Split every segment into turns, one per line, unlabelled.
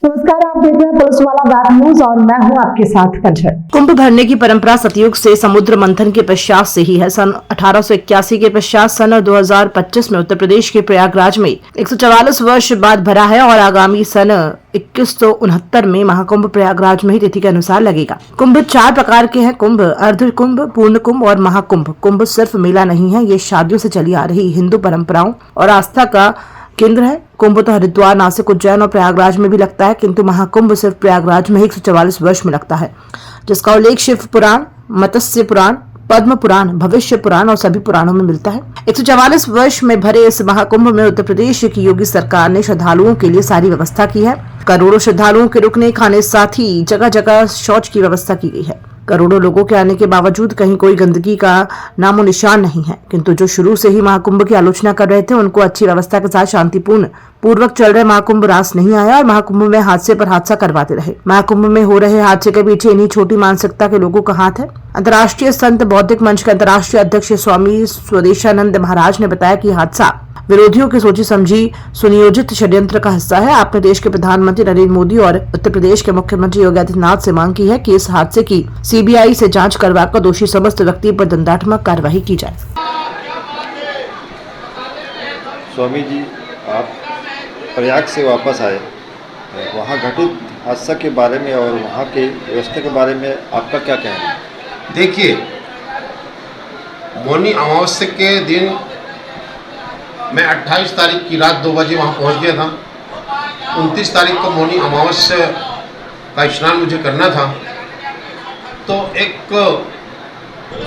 नमस्कार, आप देख रहे हैं पुलिस वाला वेब न्यूज और मैं हूं आपके साथ कंचन।
कुंभ भरने की परंपरा सतयुग से समुद्र मंथन के पश्चात से ही है। सन 1881 के पश्चात सन 2025 में उत्तर प्रदेश के प्रयागराज में 144 वर्ष बाद भरा है और आगामी सन 2169 में महाकुंभ प्रयागराज में ही तिथि के अनुसार लगेगा। कुंभ 4 प्रकार के हैं: कुंभ, अर्ध कुंभ, पूर्ण कुंभ और महाकुंभ। कुंभ सिर्फ मेला नहीं है, ये शादियों से चली आ रही हिंदू परंपराओं और आस्था का केंद्र है। कुंभ तो हरिद्वार, नासिक, उज्जैन और प्रयागराज में भी लगता है, किंतु महाकुंभ सिर्फ प्रयागराज में 144 वर्ष में लगता है, जिसका उल्लेख शिव पुराण, मत्स्य पुराण, पद्म पुराण, भविष्य पुराण और सभी पुराणों में मिलता है। 144 वर्ष में भरे इस महाकुंभ में उत्तर प्रदेश की योगी सरकार ने श्रद्धालुओं के लिए सारी व्यवस्था की है। करोड़ों श्रद्धालुओं के रुकने, खाने, साथ ही जगह जगह शौच की व्यवस्था की गई है। करोड़ों लोगों के आने के बावजूद कहीं कोई गंदगी का नामो निशान नहीं है, किंतु जो शुरू से ही महाकुंभ की आलोचना कर रहे थे उनको अच्छी व्यवस्था के साथ शांतिपूर्ण पूर्वक चल रहे महाकुंभ रास नहीं आया और महाकुंभ में हादसे पर हादसा करवाते रहे। महाकुंभ में हो रहे हादसे के पीछे इन्हीं छोटी मानसिकता के लोगों का हाथ है। अंतर्राष्ट्रीय संत बौद्धिक मंच के अंतर्राष्ट्रीय अध्यक्ष स्वामी स्वदेशानंद महाराज ने बताया कि हादसा विरोधियों की सोची समझी सुनियोजित षड्यंत्र का हिस्सा है। आपने देश के प्रधानमंत्री नरेंद्र मोदी और उत्तर प्रदेश के मुख्यमंत्री योगी आदित्यनाथ से मांग की है कि इस हादसे की सीबीआई से जांच करवाकर दोषी समस्त व्यक्ति पर दंडात्मक कार्रवाई की जाए।
स्वामी जी, आप प्रयाग से वापस आए, वहाँ घटित हादसा के बारे में और वहाँ के व्यवस्था के बारे में आपका क्या कहना है?
देखिए, मौनी अमावस्या के दिन मैं 28 तारीख की रात 2 बजे वहाँ पहुँच गया था। 29 तारीख को मौनी अमावस्या का स्नान मुझे करना था, तो एक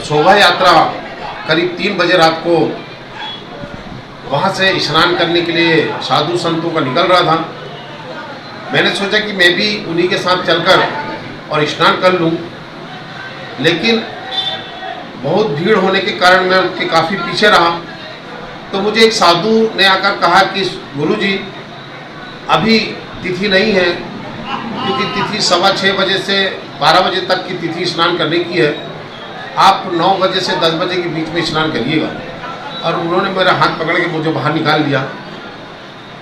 शोभा यात्रा करीब 3 बजे रात को वहाँ से स्नान करने के लिए साधु संतों का निकल रहा था। मैंने सोचा कि मैं भी उन्हीं के साथ चलकर और स्नान कर लूँ, लेकिन बहुत भीड़ होने के कारण मैं उनके काफ़ी पीछे रहा। तो मुझे एक साधु ने आकर कहा कि गुरुजी, अभी तिथि नहीं है, क्योंकि तिथि 6:15 बजे से 12 बजे तक की तिथि स्नान करने की है। आप 9 बजे से 10 बजे के बीच में स्नान करिएगा। और उन्होंने मेरा हाथ पकड़ के मुझे बाहर निकाल लिया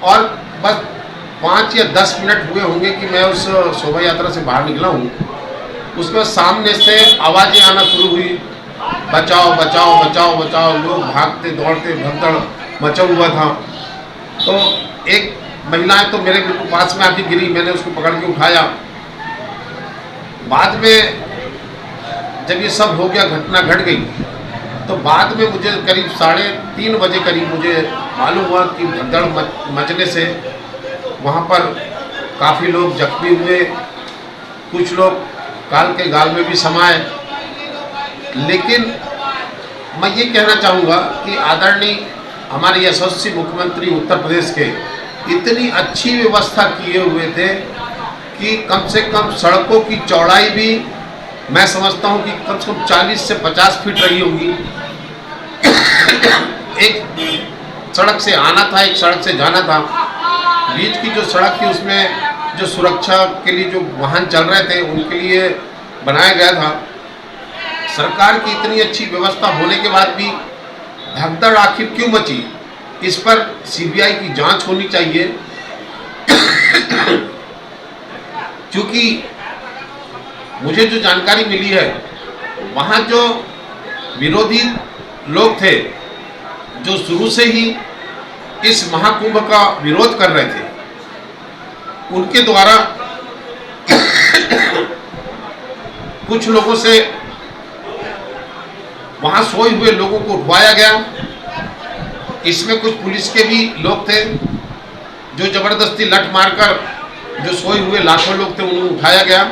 और बस 5 या 10 मिनट हुए होंगे कि मैं उस शोभा यात्रा से बाहर निकला हूँ। उसमें सामने से आवाज़ें आना शुरू हुई, बचाओ बचाओ बचाओ बचाओ। लोग भागते दौड़ते भगदड़ मचा हुआ था। तो एक महिलाएं तो मेरे बिल्कुल पास में आके गिरी, मैंने उसको पकड़ के उठाया। बाद में जब ये सब हो गया, घटना घट गई, तो बाद में मुझे करीब 3:30 बजे करीब मुझे मालूम हुआ कि भगदड़ मचने से वहाँ पर काफ़ी लोग जख्मी हुए, कुछ लोग काल के गाल में भी समाये। लेकिन मैं ये कहना चाहूँगा कि आदरणीय हमारे यशस्वी मुख्यमंत्री उत्तर प्रदेश के इतनी अच्छी व्यवस्था किए हुए थे कि कम से कम सड़कों की चौड़ाई भी मैं समझता हूँ कि कम से कम 40 से 50 फीट रही होगी। एक सड़क से आना था, एक सड़क से जाना था। बीच की जो सड़क थी उसमें जो सुरक्षा के लिए जो वाहन चल रहे थे उनके लिए बनाया गया था। सरकार की इतनी अच्छी व्यवस्था होने के बाद भी भगदड़ आखिर क्यों मची, इस पर सीबीआई की जांच होनी चाहिए। क्योंकि मुझे जो जानकारी मिली है, वहाँ जो विरोधी लोग थे जो शुरू से ही इस महाकुंभ का विरोध कर रहे थे, उनके द्वारा कुछ लोगों से वहाँ सोए हुए लोगों को उठवाया गया। इसमें कुछ पुलिस के भी लोग थे जो जबरदस्ती लठ मारकर जो सोए हुए लाखों लोग थे उन्हें उठाया गया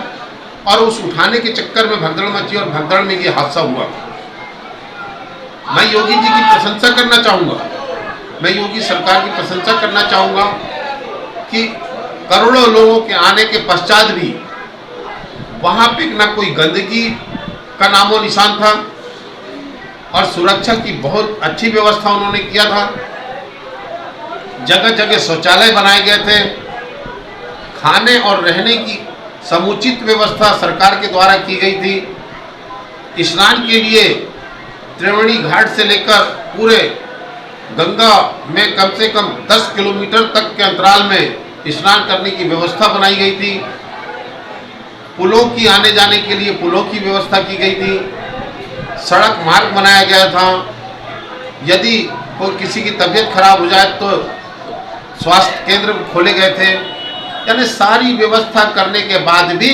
और उस उठाने के चक्कर में भगदड़ मची और भगदड़ में ये हादसा हुआ। मैं योगी जी की प्रशंसा करना चाहूँगा, मैं योगी सरकार की प्रशंसा करना चाहूँगा कि करोड़ों लोगों के आने के पश्चात भी वहाँ पे ना कोई गंदगी का नामो निशान था और सुरक्षा की बहुत अच्छी व्यवस्था उन्होंने किया था। जगह जगह शौचालय बनाए गए थे। खाने और रहने की समुचित व्यवस्था सरकार के द्वारा की गई थी। स्नान के लिए त्रिवेणी घाट से लेकर पूरे गंगा में कम से कम 10 किलोमीटर तक के अंतराल में स्नान करने की व्यवस्था बनाई गई थी, पुलों की आने जाने के लिए पुलों की व्यवस्था की गई थी, सड़क मार्ग बनाया गया था। यदि कोई किसी की तबीयत खराब हो जाए तो स्वास्थ्य केंद्र खोले गए थे। यानी सारी व्यवस्था करने के बाद भी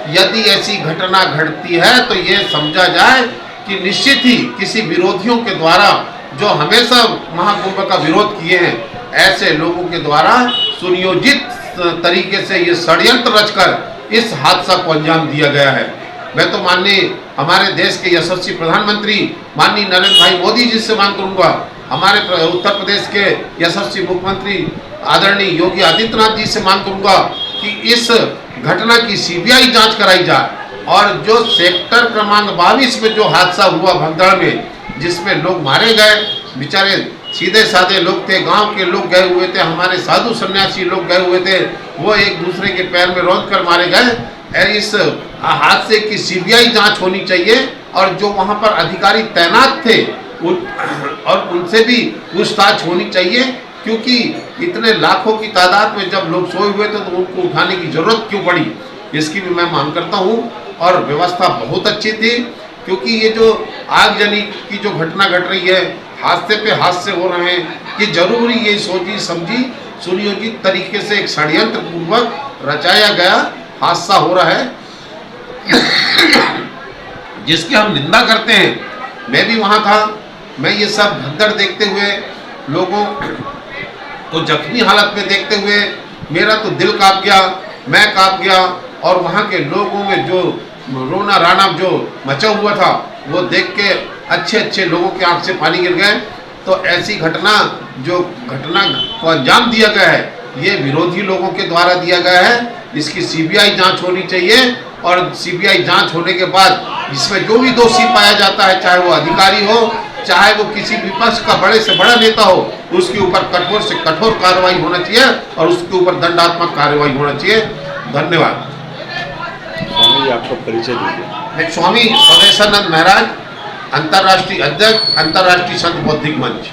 यदि ऐसी घटना घटती है तो ये समझा जाए कि निश्चित ही किसी विरोधियों के द्वारा, जो हमेशा महाकुंभ का विरोध किए हैं, ऐसे लोगों के द्वारा सुनियोजित तरीके से ये षड्यंत्र रचकर इस हादसा को अंजाम दिया गया है। मैं तो माननीय हमारे देश के यशस्वी प्रधानमंत्री माननीय नरेंद्र भाई मोदी जी से मांग करूंगा, हमारे उत्तर प्रदेश के यशस्वी मुख्यमंत्री आदरणीय योगी आदित्यनाथ जी से मांग करूंगा कि इस घटना की सीबीआई जांच कराई जाए और जो सेक्टर क्रमांक 22 में जो हादसा हुआ भगदड़ में, जिसमें लोग मारे गए, बेचारे सीधे साधे लोग थे, गांव के लोग गए हुए थे, हमारे साधु सन्यासी लोग गए हुए थे, वो एक दूसरे के पैर में रौंद कर मारे गए। इस हादसे की सीबीआई जांच होनी चाहिए और जो वहां पर अधिकारी तैनात थे और उनसे भी पूछताछ होनी चाहिए, क्योंकि इतने लाखों की तादाद में जब लोग सोए हुए थे तो उनको उठाने की जरूरत क्यों पड़ी, इसकी भी मैं मांग करता हूं। और व्यवस्था बहुत अच्छी थी, क्योंकि ये जो आगजनी की जो घटना घट रही है, हादसे पे हादसे हो रहे हैं, ये जरूरी ये सोची समझी सुनियोजित तरीके से एक षड्यंत्र पूर्वक रचाया गया हादसा हो रहा है, जिसकी हम निंदा करते हैं। मैं भी वहां था, मैं ये सब भगदड़ देखते हुए, लोगों को जख्मी हालत में देखते हुए मेरा तो दिल कांप गया, मैं कांप गया, और वहाँ के लोगों में जो रोना राना जो मचा हुआ था वो देख के अच्छे अच्छे लोगों के आंख से पानी गिर गए। तो ऐसी घटना को अंजाम दिया गया है, ये विरोधी लोगों के द्वारा दिया गया है, इसकी सीबीआई जांच होनी चाहिए और सीबीआई जांच होने के बाद इसमें जो भी दोषी पाया जाता है, चाहे वो अधिकारी हो, चाहे वो किसी विपक्ष का बड़े से बड़ा नेता हो, उसके ऊपर कठोर से कठोर कार्रवाई होना चाहिए और उसके ऊपर दंडात्मक कार्रवाई होना चाहिए। धन्यवाद।
स्वामी जी, आपका परिचय दीजिए।
मैं स्वामी स्वदेशानंद महाराज, अंतर्राष्ट्रीय अध्यक्ष, अंतर्राष्ट्रीय संत बौद्धिक मंच।